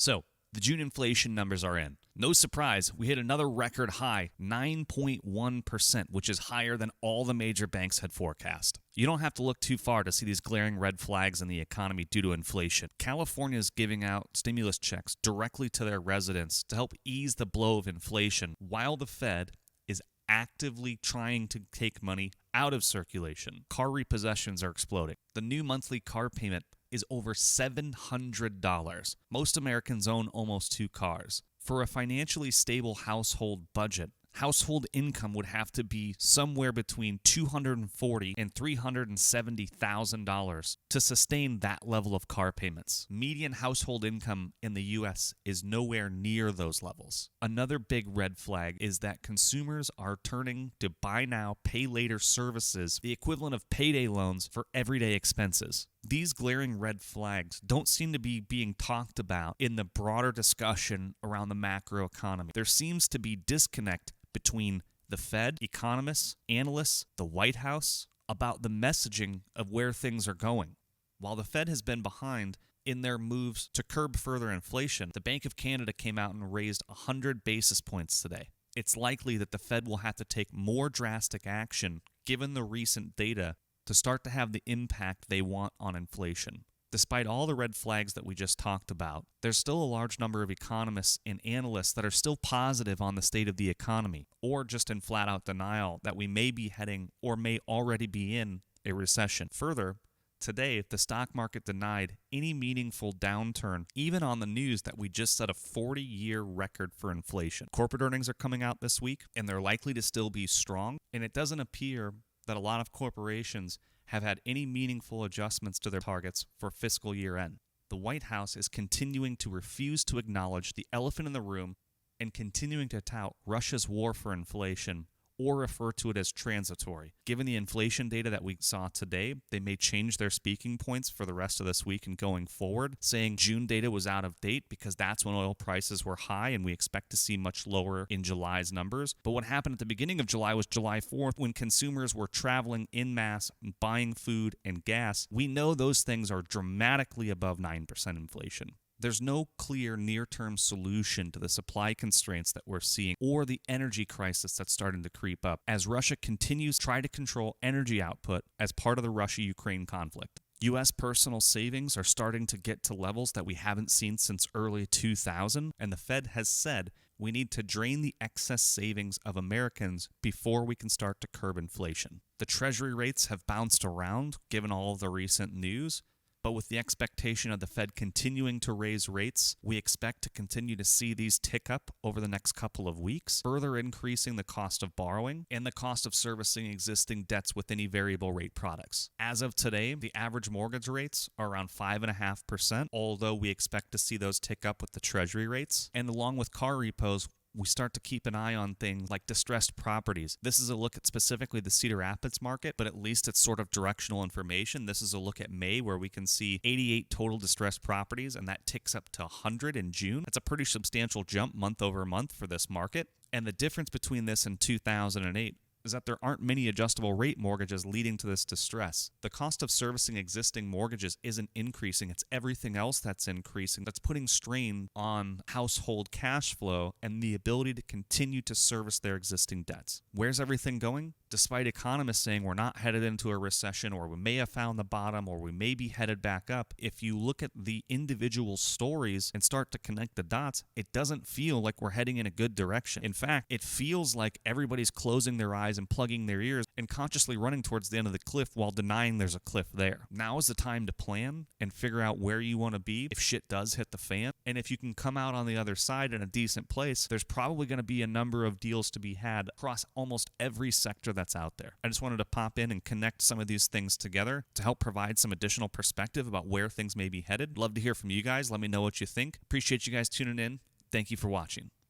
So, the June inflation numbers are in. No surprise, we hit another record high, 9.1%, which is higher than all the major banks had forecast. You don't have to look too far to see these glaring red flags in the economy due to inflation. California is giving out stimulus checks directly to their residents to help ease the blow of inflation, while the Fed is actively trying to take money out of circulation. Car repossessions are exploding. The new monthly car payment is over $700. Most Americans own almost 2 cars. For a financially stable household budget, household income would have to be somewhere between $240,000 and $370,000 to sustain that level of car payments. Median household income in the U.S. is nowhere near those levels. Another big red flag is that consumers are turning to buy now, pay later services, the equivalent of payday loans for everyday expenses. These glaring red flags don't seem to be being talked about in the broader discussion around the macroeconomy. There seems to be disconnect between the Fed, economists, analysts, the White House about the messaging of where things are going. While the Fed has been behind in their moves to curb further inflation, the Bank of Canada came out and raised 100 basis points today. It's likely that the Fed will have to take more drastic action, given the recent data, to start to have the impact they want on inflation. Despite all the red flags that we just talked about, there's still a large number of economists and analysts that are still positive on the state of the economy, or just in flat-out denial that we may be heading or may already be in a recession. Further, today, the stock market denied any meaningful downturn, even on the news that we just set a 40-year record for inflation. Corporate earnings are coming out this week, and they're likely to still be strong, and it doesn't appear that a lot of corporations have had any meaningful adjustments to their targets for fiscal year end. The White House is continuing to refuse to acknowledge the elephant in the room and continuing to tout Russia's war for inflation or refer to it as transitory. Given the inflation data that we saw today, they may change their speaking points for the rest of this week and going forward, saying June data was out of date because that's when oil prices were high and we expect to see much lower in July's numbers. But what happened at the beginning of July was July 4th when consumers were traveling en masse, buying food and gas. We know those things are dramatically above 9% inflation. There's no clear near-term solution to the supply constraints that we're seeing or the energy crisis that's starting to creep up as Russia continues to try to control energy output as part of the Russia-Ukraine conflict. U.S. personal savings are starting to get to levels that we haven't seen since early 2000, and the Fed has said we need to drain the excess savings of Americans before we can start to curb inflation. The Treasury rates have bounced around given all of the recent news, but with the expectation of the Fed continuing to raise rates, we expect to continue to see these tick up over the next couple of weeks, further increasing the cost of borrowing and the cost of servicing existing debts with any variable rate products. As of today, the average mortgage rates are around 5.5%, although we expect to see those tick up with the Treasury rates. And along with car repos, we start to keep an eye on things like distressed properties. This is a look at specifically the Cedar Rapids market, but at least it's sort of directional information. This is a look at May where we can see 88 total distressed properties, and that ticks up to 100 in June. That's a pretty substantial jump month over month for this market. And the difference between this and 2008 is that there aren't many adjustable rate mortgages leading to this distress. The cost of servicing existing mortgages isn't increasing. It's everything else that's increasing. That's putting strain on household cash flow and the ability to continue to service their existing debts. Where's everything going? Despite economists saying we're not headed into a recession, or we may have found the bottom, or we may be headed back up, if you look at the individual stories and start to connect the dots, it doesn't feel like we're heading in a good direction. In fact, it feels like everybody's closing their eyes and plugging their ears and consciously running towards the end of the cliff while denying there's a cliff there. Now is the time to plan and figure out where you want to be if shit does hit the fan. And if you can come out on the other side in a decent place, there's probably going to be a number of deals to be had across almost every sector that's out there. I just wanted to pop in and connect some of these things together to help provide some additional perspective about where things may be headed. Love to hear from you guys. Let me know what you think. Appreciate you guys tuning in. Thank you for watching.